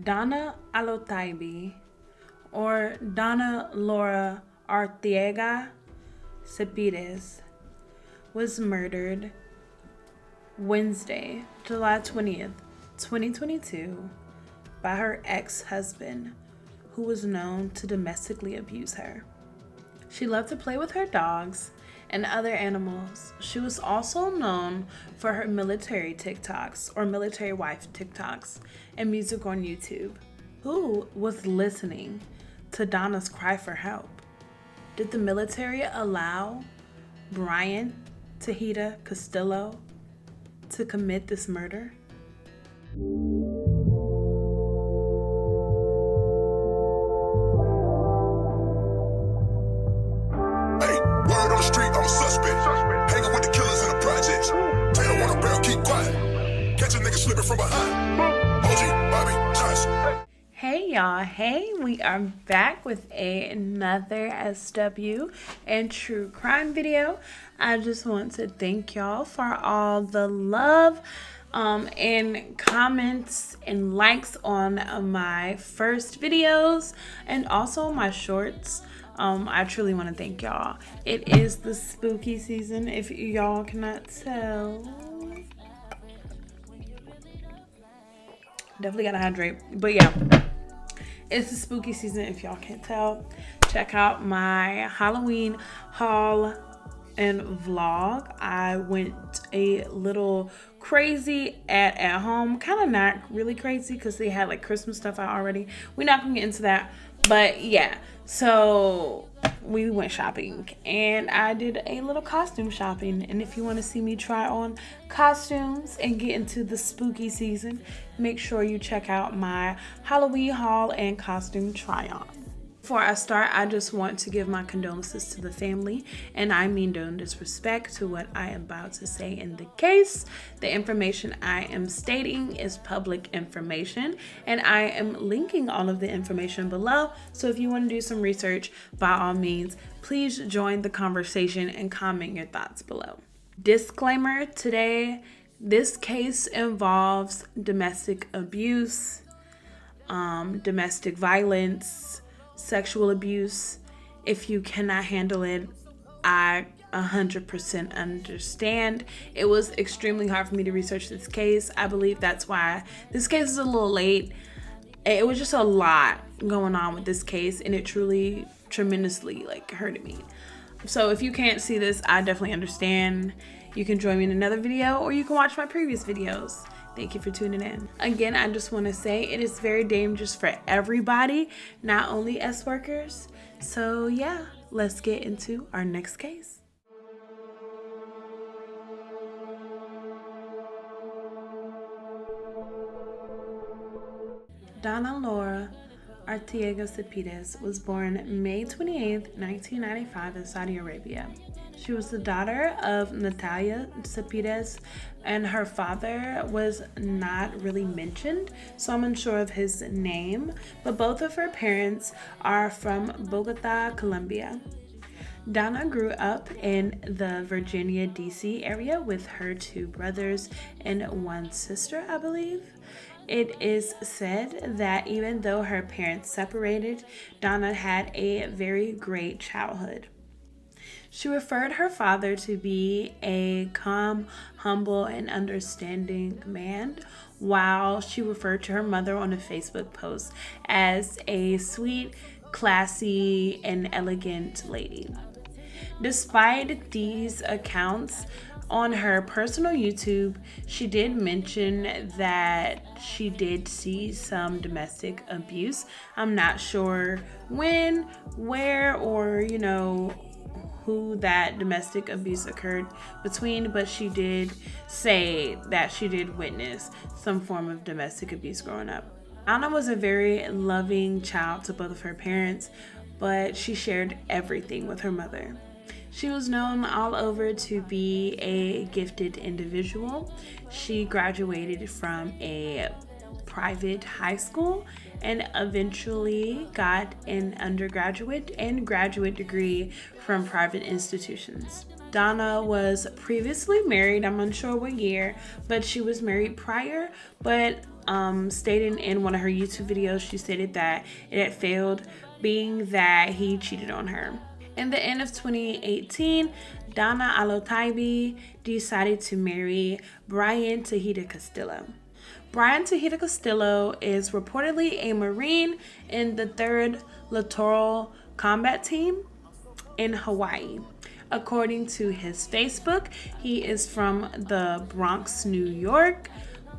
Dana Alotaibi, or Dana Laura Arteaga Cepedez, was murdered Wednesday, July 20th, 2022, by her ex-husband, who was known to domestically abuse her. She loved to play with her dogs and other animals. She was also known for her military TikToks, or military wife TikToks, and music on YouTube. Who was listening to Donna's cry for help? Did the military allow Brian Tejeda Castillo to commit this murder? Word on the street, I'm a suspect. Hanging with the killers in the projects. Taylor on the barrel, keep quiet. Catch a nigga slipping from behind. OG, Bobby, Johnson. Hey y'all, hey, we are back with another SW and true crime video. I just want to thank y'all for all the love and comments and likes on my first videos and also my shorts. I truly want to thank y'all. It is the spooky season, if y'all cannot tell. Definitely gotta hydrate. But yeah, it's the spooky season, if y'all can't tell. Check out my Halloween haul and vlog. I went a little crazy at home. Kind of not really crazy because they had like Christmas stuff out already. We're not gonna get into that. But yeah, so we went shopping and I did a little costume shopping. And if you want to see me try on costumes and get into the spooky season, make sure you check out my Halloween haul and costume try on. Before I start, I just want to give my condolences to the family, and I mean no disrespect to what I am about to say in the case. The information I am stating is public information, and I am linking all of the information below. So if you want to do some research, by all means, please join the conversation and comment your thoughts below. Disclaimer: today, this case involves domestic abuse, domestic violence, sexual abuse. If you cannot handle it, I 100% understand. It was extremely hard for me to research this case. I believe that's why this case is a little late. It was just a lot going on with this case, and it truly tremendously hurted me. So if you can't see this, I definitely understand. You can join me in another video, or you can watch my previous videos. Thank you for tuning in. Again, I just want to say it is very dangerous for everybody, not only S workers. So yeah, let's get into our next case. Dana Laura Arteaga Cepedez was born May 28, 1995 in Saudi Arabia. She was the daughter of Natalia Cepedez, and her father was not really mentioned, so I'm unsure of his name, but both of her parents are from Bogota, Colombia. Dana grew up in the Virginia, D.C. area with her two brothers and one sister, I believe. It is said that even though her parents separated, Dana had a very great childhood. She referred her father to be a calm, humble, and understanding man, while she referred to her mother on a Facebook post as a sweet, classy, and elegant lady. Despite these accounts, on her personal YouTube, she did mention that she did see some domestic abuse. I'm not sure when, where, or who that domestic abuse occurred between, but she did say that she did witness some form of domestic abuse growing up. Dana was a very loving child to both of her parents, but she shared everything with her mother. She was known all over to be a gifted individual. She graduated from a private high school and eventually got an undergraduate and graduate degree from private institutions. Dana was previously married, I'm unsure what year, but she was married prior, but stating in one of her YouTube videos, she stated that it had failed, being that he cheated on her. In the end of 2018, Dana Alotaibi decided to marry Brian Tejeda Castillo. Brian Tejeda Castillo is reportedly a Marine in the 3rd Littoral Combat Team in Hawaii. According to his Facebook, he is from the Bronx, New York,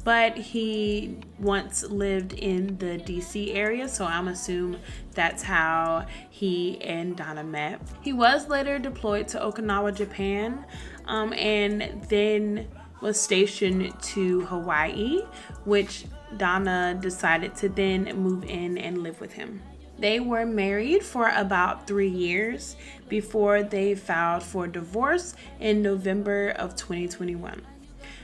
but he once lived in the DC area, so I'm assuming that's how he and Dana met. He was later deployed to Okinawa, Japan, and then was stationed to Hawaii, which Dana decided to then move in and live with him. They were married for about 3 years before they filed for divorce in November of 2021.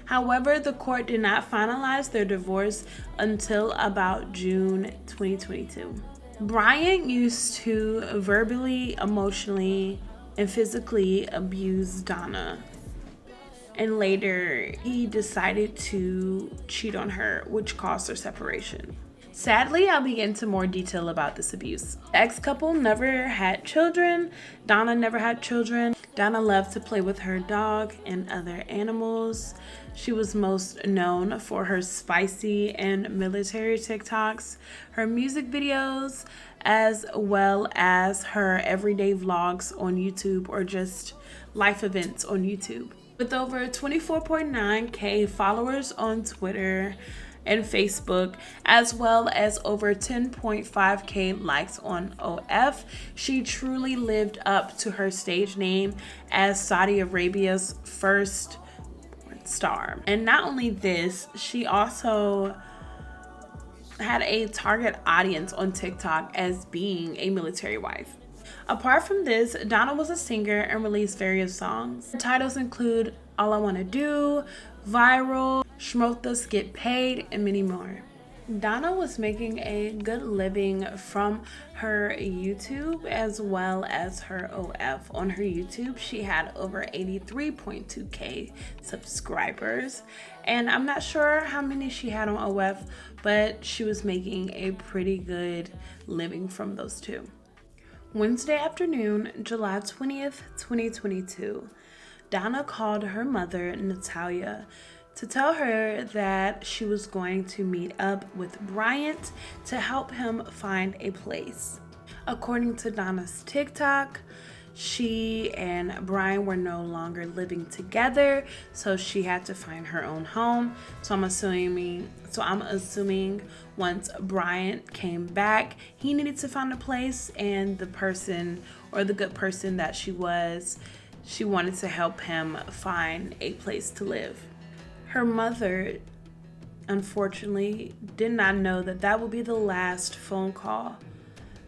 However, the court did not finalize their divorce until about June 2022. Brian used to verbally, emotionally, and physically abuse Dana. And later, he decided to cheat on her, which caused their separation. Sadly, I'll get into more detail about this abuse. The ex-couple never had children. Dana never had children. Dana loved to play with her dog and other animals. She was most known for her spicy and military TikToks, her music videos, as well as her everyday vlogs on YouTube or just life events on YouTube. With over 24.9K followers on Twitter and Facebook, as well as over 10.5K likes on OF, she truly lived up to her stage name as Saudi Arabia's first star. And not only this, she also had a target audience on TikTok as being a military wife. Apart from this, Dana was a singer and released various songs. Her titles include All I Wanna Do, Viral, Schmothas Get Paid, and many more. Dana was making a good living from her YouTube as well as her OF. On her YouTube, she had over 83.2K subscribers, and I'm not sure how many she had on OF, but she was making a pretty good living from those two. Wednesday afternoon, July 20th, 2022, Dana called her mother, Natalia, to tell her that she was going to meet up with Bryant to help him find a place. According to Dana's TikTok, she and Brian were no longer living together, so she had to find her own home. So I'm assuming once Bryant came back, he needed to find a place, and the person, or the good person that she was, she wanted to help him find a place to live. Her mother, unfortunately, did not know that that would be the last phone call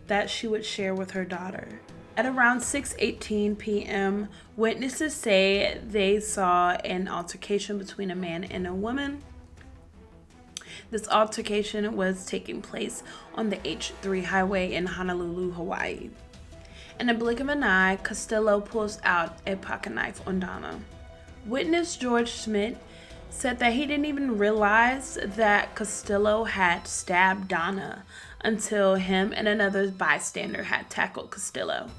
that she would share with her daughter. At around 6:18 p.m., witnesses say they saw an altercation between a man and a woman. This altercation was taking place on the H3 highway in Honolulu, Hawaii. In a blink of an eye, Castillo pulls out a pocket knife on Dana. Witness George Schmidt said that he didn't even realize that Castillo had stabbed Dana until him and another bystander had tackled Castillo.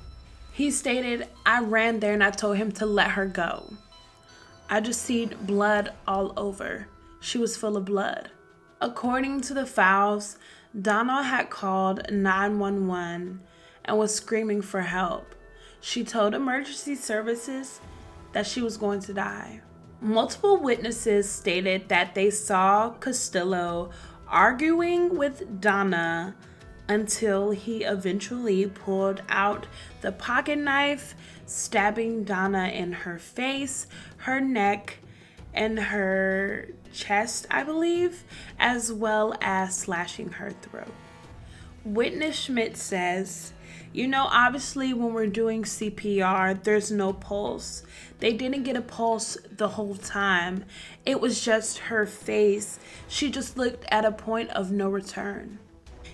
He stated, "I ran there and I told him to let her go. I just seen blood all over. She was full of blood." According to the files, Dana had called 911 and was screaming for help. She told emergency services that she was going to die. Multiple witnesses stated that they saw Castillo arguing with Dana until he eventually pulled out the pocket knife, stabbing Dana in her face, her neck, and her chest, I believe, as well as slashing her throat. Witness Schmidt says, obviously when we're doing CPR, there's no pulse. They didn't get a pulse the whole time. It was just her face. She just looked at a point of no return.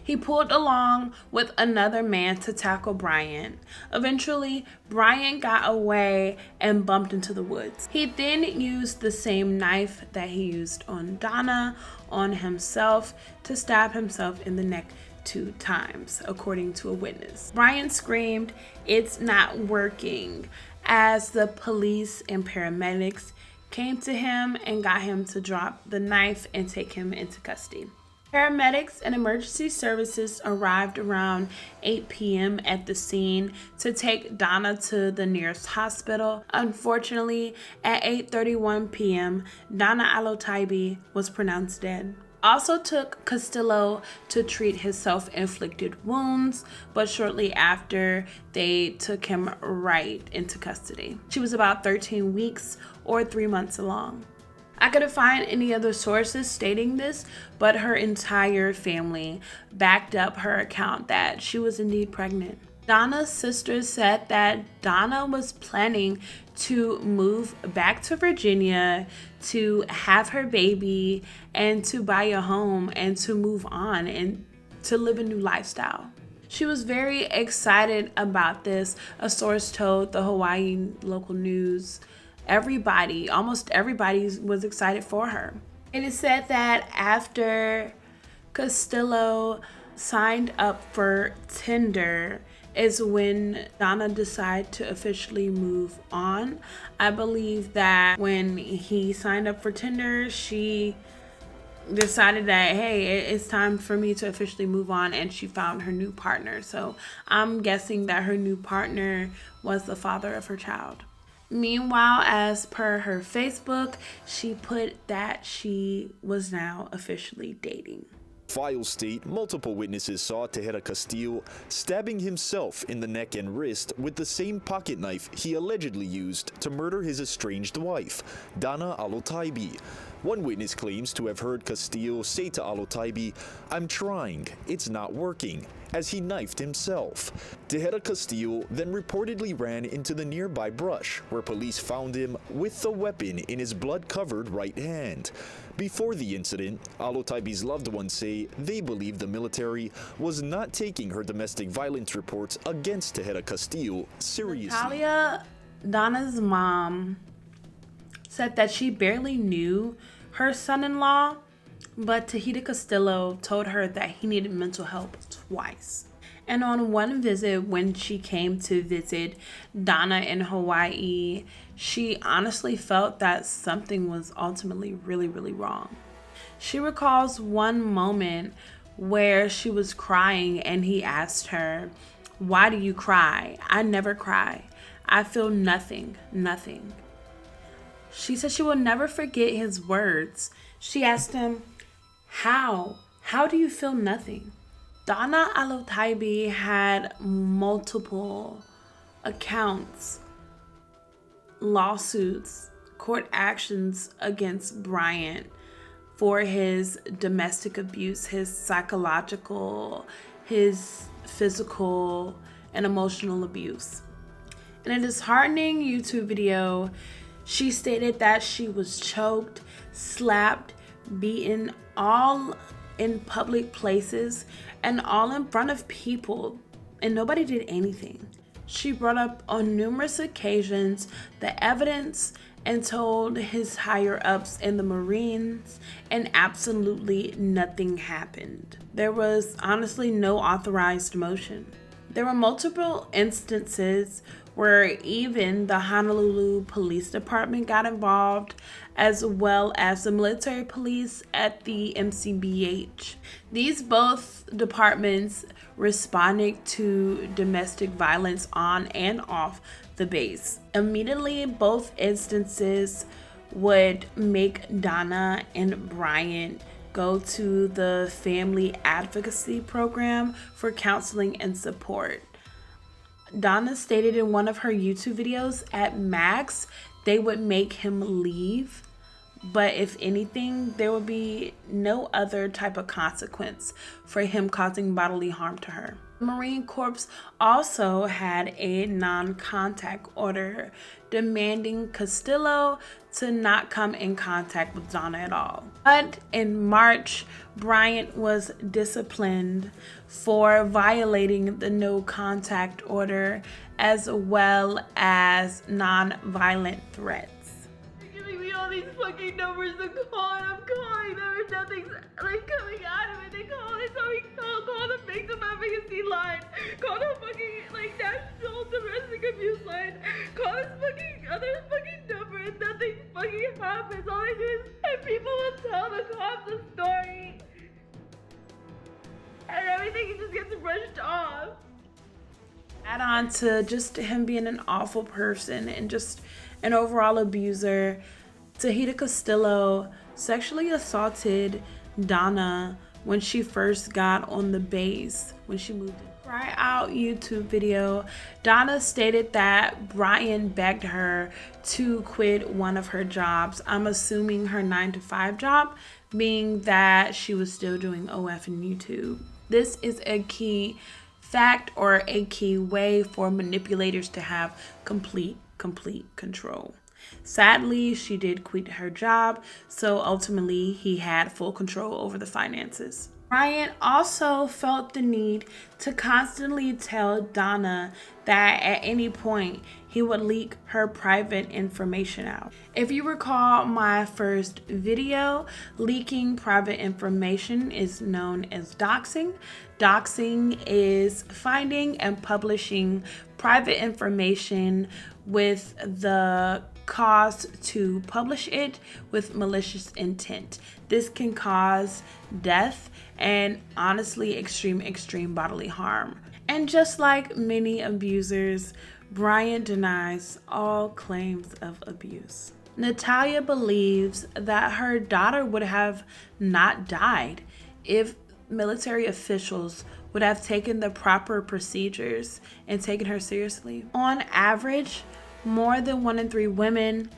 He pulled along with another man to tackle Bryant. Eventually, Bryant got away and bumped into the woods. He then used the same knife that he used on Dana on himself to stab himself in the neck 2 times, according to a witness. Bryant screamed, "It's not working," as the police and paramedics came to him and got him to drop the knife and take him into custody. Paramedics and emergency services arrived around 8 p.m. at the scene to take Dana to the nearest hospital. Unfortunately, at 8:31 p.m., Dana Alotaibi was pronounced dead. Also took Castillo to treat his self-inflicted wounds, but shortly after, they took him right into custody. She was about 13 weeks or 3 months along. I couldn't find any other sources stating this, but her entire family backed up her account that she was indeed pregnant. Dana's sister said that Dana was planning to move back to Virginia to have her baby and to buy a home and to move on and to live a new lifestyle. She was very excited about this. A source told the Hawaii local news almost everybody was excited for her. It is said that after Castillo signed up for Tinder is when Dana decided to officially move on. I believe that when he signed up for Tinder, she decided that, hey, it's time for me to officially move on, and she found her new partner. So I'm guessing that her new partner was the father of her child. Meanwhile, as per her Facebook, she put that she was now officially dating. Files state multiple witnesses saw Tejeda Castillo stabbing himself in the neck and wrist with the same pocket knife he allegedly used to murder his estranged wife, Dana Alotaibi. One witness claims to have heard Castillo say to Alotaibi, "I'm trying, it's not working," as he knifed himself. Tejeda Castillo then reportedly ran into the nearby brush, where police found him with the weapon in his blood-covered right hand. Before the incident, Alotaibi's loved ones say they believe the military was not taking her domestic violence reports against Tejeda Castillo seriously. Natalia, Dana's mom, said that she barely knew her son-in-law, but Tejeda Castillo told her that he needed mental help twice. And on one visit, when she came to visit Dana in Hawaii, she honestly felt that something was ultimately really, really wrong. She recalls one moment where she was crying and he asked her, "Why do you cry?" "I never cry. I feel nothing, nothing." She said she will never forget his words. She asked him, How do you feel nothing?" Dana Alotaibi had multiple accounts, lawsuits, court actions against Bryant for his domestic abuse, his psychological, his physical, and emotional abuse. In a disheartening YouTube video, she stated that she was choked, slapped, beaten, all in public places and all in front of people, and nobody did anything. She brought up on numerous occasions the evidence and told his higher-ups in the Marines, and absolutely nothing happened. There was honestly no authorized motion. There were multiple instances where even the Honolulu Police Department got involved, as well as the military police at the MCBH. These both departments responded to domestic violence on and off the base. Immediately, both instances would make Dana and Bryant go to the Family Advocacy Program for counseling and support. Dana stated in one of her YouTube videos, at max, they would make him leave, but if anything, there would be no other type of consequence for him causing bodily harm to her. The Marine Corps also had a non-contact order demanding Castillo to not come in contact with Dana at all. But in March, Bryant was disciplined for violating the no contact order as well as non-violent threats. They're giving me all these fucking numbers to call, and I'm calling them and nothing's like coming out of it. They call it, so we call the victim advocacy line, call the fucking like national domestic abuse line, call this fucking other fucking number, and nothing fucking happens. All I do is, and people will tell the cops the story, and everything just gets brushed off. Add on to just him being an awful person and just an overall abuser, Tahita Castillo sexually assaulted Dana when she first got on the base when she moved in. Cry Out YouTube video, Dana stated that Brian begged her to quit one of her jobs. I'm assuming her 9-to-5 job, being that she was still doing OF and YouTube. This is a key fact or a key way for manipulators to have complete control. Sadly, she did quit her job, so ultimately he had full control over the finances. Bryant also felt the need to constantly tell Dana that at any point he would leak her private information out. If you recall my first video, leaking private information is known as doxing. Doxing is finding and publishing private information with the cause to publish it with malicious intent. This can cause death and honestly extreme bodily harm. And just like many abusers, Bryant denies all claims of abuse. Natalia believes that her daughter would have not died if military officials would have taken the proper procedures and taken her seriously. On average, more than 1 in 3 women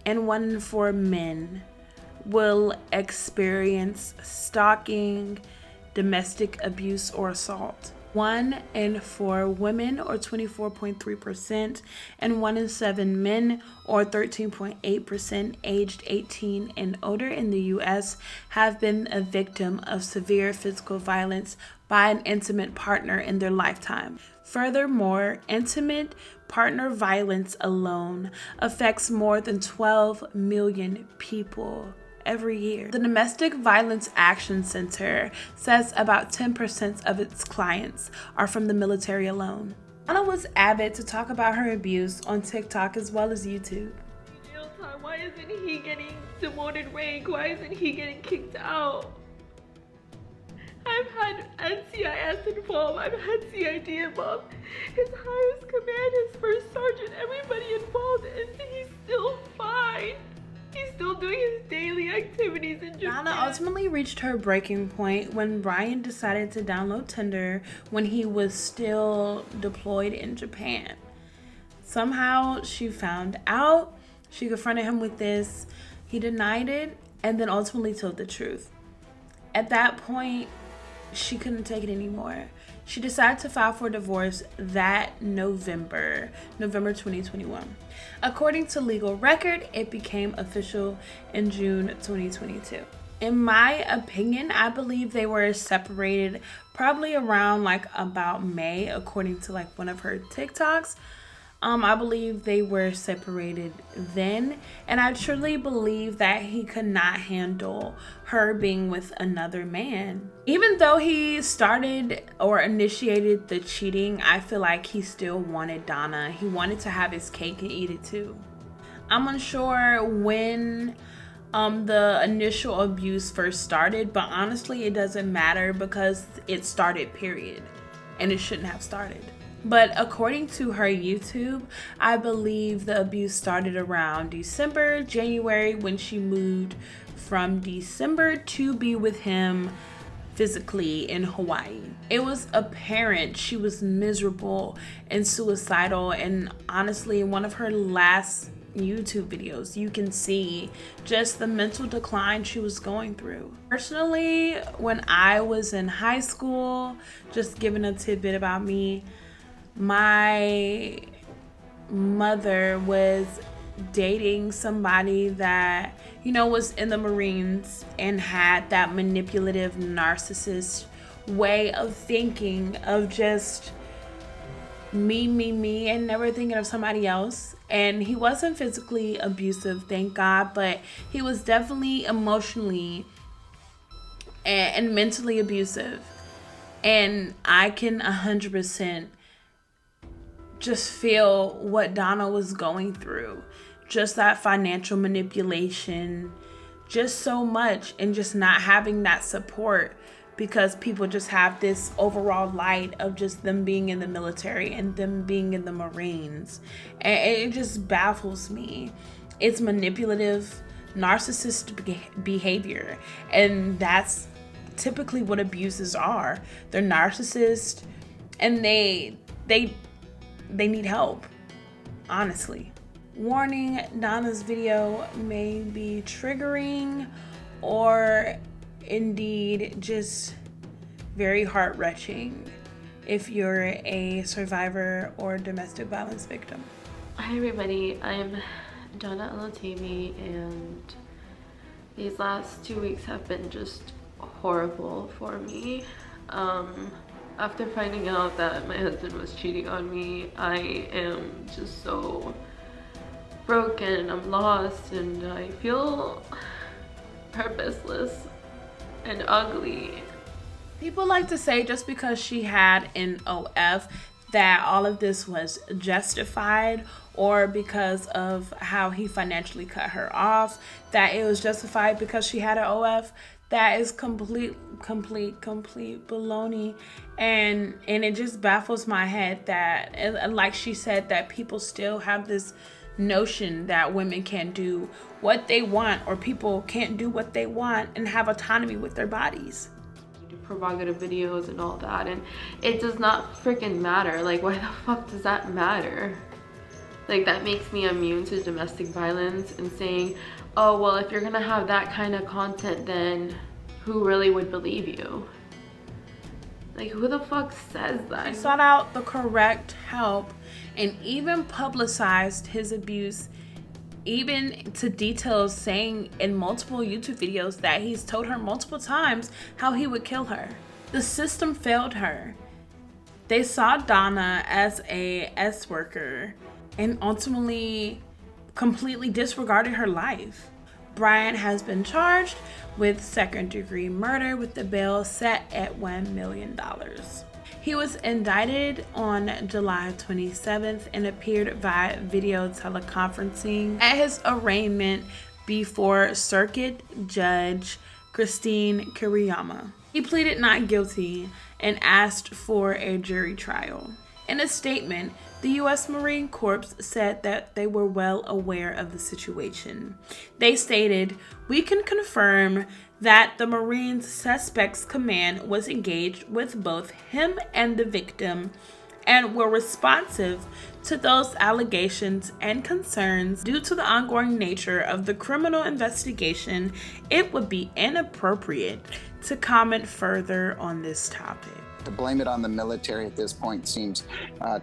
and 1 in 4 men will experience stalking, domestic abuse, or assault. 1 in 4 women, or 24.3%, and 1 in 7 men, or 13.8%, aged 18 and older in the U.S. have been a victim of severe physical violence by an intimate partner in their lifetime. Furthermore, intimate partner violence alone affects more than 12 million people every year. The Domestic Violence Action Center says about 10% of its clients are from the military alone. Dana was avid to talk about her abuse on TikTok as well as YouTube. Jail time. Why isn't he getting demoted rank? Why isn't he getting kicked out? I've had NCIS involved, I've had CID involved, his highest command, his first sergeant, everybody involved, and he's still fine. He's still doing his daily activities in Japan. Dana ultimately reached her breaking point when Brian decided to download Tinder when he was still deployed in Japan. Somehow she found out, she confronted him with this, he denied it, and then ultimately told the truth. At that point, she couldn't take it anymore. She decided to file for divorce that November 2021. According to legal record, it became official in June 2022. In my opinion, I believe they were separated probably around about May, according to one of her TikToks. I believe they were separated then, and I truly believe that he could not handle her being with another man. Even though he started or initiated the cheating, I feel like he still wanted Dana. He wanted to have his cake and eat it too. I'm unsure when the initial abuse first started, but honestly it doesn't matter because it started, period, and it shouldn't have started. But according to her YouTube, I believe the abuse started around December, January, when she moved from December to be with him physically in Hawaii. It was apparent she was miserable and suicidal, and honestly, in one of her last YouTube videos, you can see just the mental decline she was going through. Personally, when I was in high school, just giving a tidbit about me, my mother was dating somebody that, you know, was in the Marines and had that manipulative narcissist way of thinking, of just me, and never thinking of somebody else. And he wasn't physically abusive, thank God, but he was definitely emotionally and mentally abusive. And I can 100% just feel what Dana was going through. Just that financial manipulation, just so much, and just not having that support, because people just have this overall light of just them being in the military and them being in the Marines. And it just baffles me. It's manipulative, narcissistic behavior. And that's typically what abuses are. They're narcissists, and they need help, honestly. Warning, Dana's video may be triggering or indeed just very heart-wrenching if you're a survivor or domestic violence victim. Hi everybody, I'm Dana Alotaibi, and these last 2 weeks have been just horrible for me. After finding out that my husband was cheating on me, I am just so broken, I'm lost, and I feel purposeless and ugly. People like to say just because she had an OF that all of this was justified, or because of how he financially cut her off, that it was justified because she had an OF. That is complete baloney. And it just baffles my head that, and like she said, that people still have this notion that women can't do what they want, or people can't do what they want and have autonomy with their bodies. Do provocative videos and all that, and it does not freaking matter. Like, why the fuck does that matter? Like, that makes me immune to domestic violence, and saying, oh, well, if you're gonna have that kind of content, then who really would believe you? Like, who the fuck says that? She sought out the correct help and even publicized his abuse, even to details, saying in multiple YouTube videos that he's told her multiple times how he would kill her. The system failed her. They saw Dana as a S worker and ultimately completely disregarded her life. Bryant has been charged with second-degree murder with the bail set at $1 million. He was indicted on July 27th and appeared via video teleconferencing at his arraignment before Circuit Judge Christine Kiriyama. He pleaded not guilty and asked for a jury trial. In a statement, the U.S. Marine Corps said that they were well aware of the situation. They stated, "We can confirm that the Marines Suspects Command was engaged with both him and the victim and were responsive to those allegations and concerns. Due to the ongoing nature of the criminal investigation, it would be inappropriate to comment further on this topic." To blame it on the military at this point seems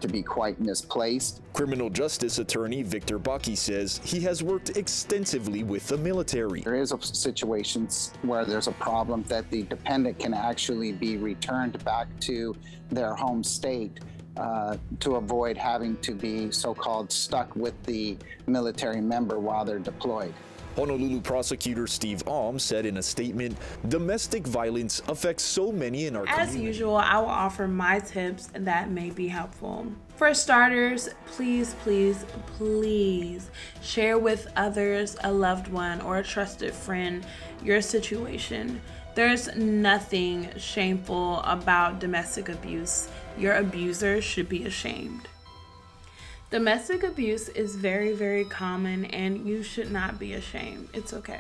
to be quite misplaced. Criminal justice attorney Victor Baki says he has worked extensively with the military. There is situations where there's a problem that the dependent can actually be returned back to their home state to avoid having to be so-called stuck with the military member while they're deployed. Honolulu prosecutor Steve Alm said in a statement, "Domestic violence affects so many in our community." As usual, I will offer my tips that may be helpful. For starters, please share with others, a loved one or a trusted friend, your situation. There's nothing shameful about domestic abuse. Your abuser should be ashamed. Domestic abuse is very, very common, and you should not be ashamed. It's okay.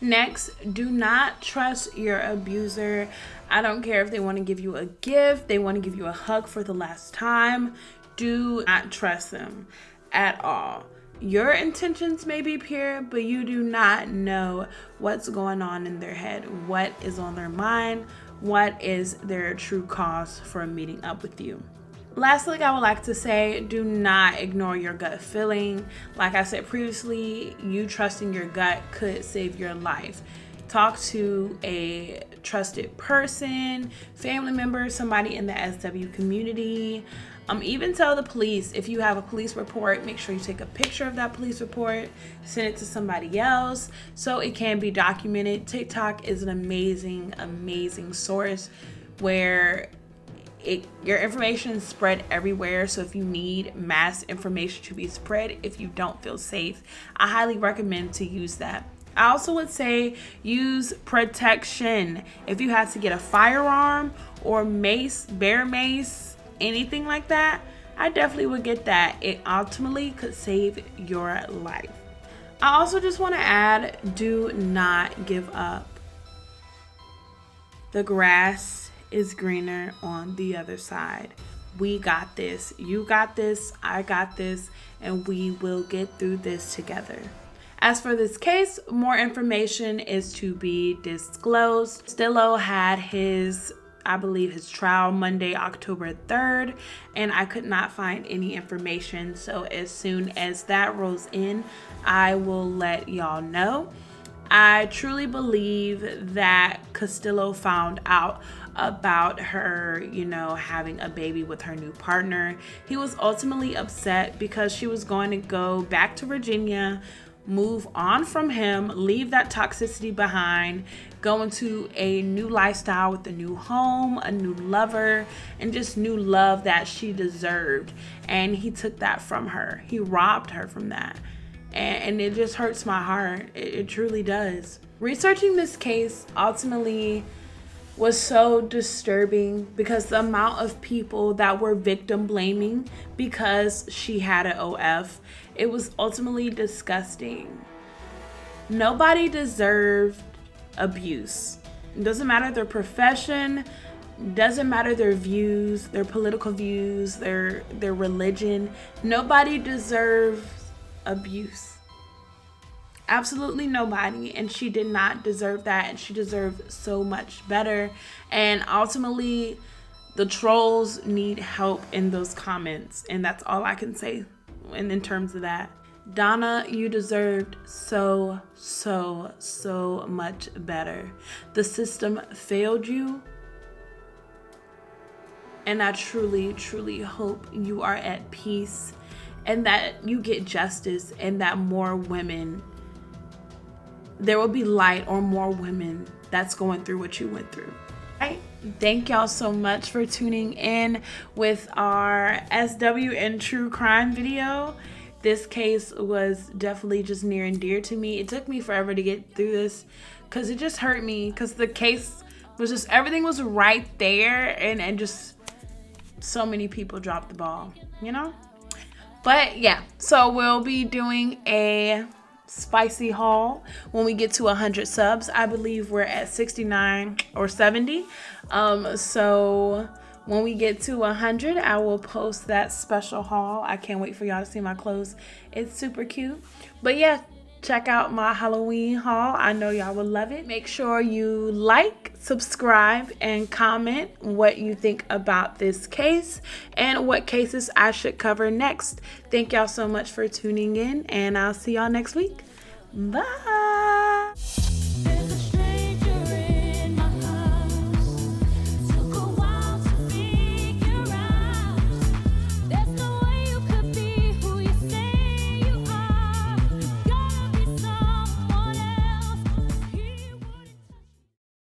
Next, do not trust your abuser. I don't care if they want to give you a gift, they want to give you a hug for the last time. Do not trust them at all. Your intentions may be pure, but you do not know what's going on in their head, what is on their mind, what is their true cause for meeting up with you. Lastly, I would like to say, do not ignore your gut feeling. Like I said previously, you trusting your gut could save your life. Talk to a trusted person, family member, somebody in the SW community. Even tell the police. If you have a police report, make sure you take a picture of that police report, send it to somebody else so it can be documented. TikTok is an amazing source where your information is spread everywhere. So if you need mass information to be spread, if you don't feel safe, I highly recommend to use that. I also would say use protection. If you have to get a firearm or mace, bear mace, anything like that, I definitely would get that. It ultimately could save your life. I also just want to add, do not give up. The grass is greener on the other side. We got this. You got this. I got this. And we will get through this together. As for this case, more information is to be disclosed. Castillo had his trial Monday, October 3rd, and I could not find any information. So as soon as that rolls in, I will let y'all know. I truly believe that Castillo found out about her, having a baby with her new partner. He was ultimately upset because she was going to go back to Virginia, move on from him, leave that toxicity behind, go into a new lifestyle with a new home, a new lover, and just new love that she deserved. And he took that from her. He robbed her from that. And it just hurts my heart. It truly does. Researching this case ultimately was so disturbing because the amount of people that were victim blaming because she had an OF, it was ultimately disgusting. Nobody deserved abuse. It doesn't matter their profession, doesn't matter their views, their political views, their religion. Nobody deserves abuse. Absolutely nobody. And she did not deserve that, and she deserved so much better. And ultimately, the trolls need help in those comments, and that's all I can say in terms of that. Dana, you deserved so much better. The system failed you, and I truly hope you are at peace and that you get justice, and that there will be light on more women that's going through what you went through. Right? Thank y'all so much for tuning in with our SW and true crime video. This case was definitely just near and dear to me. It took me forever to get through this because it just hurt me, because the case was just, everything was right there, and just so many people dropped the ball, But yeah, so we'll be doing a spicy haul when we get to 100 subs. I believe we're at 69 or 70. So when we get to 100, I will post that special haul. I can't wait for y'all to see my clothes. It's super cute. But yeah, check out my Halloween haul. I know y'all will love it. Make sure you like, subscribe, and comment what you think about this case and what cases I should cover next. Thank y'all so much for tuning in, and I'll see y'all next week. Bye.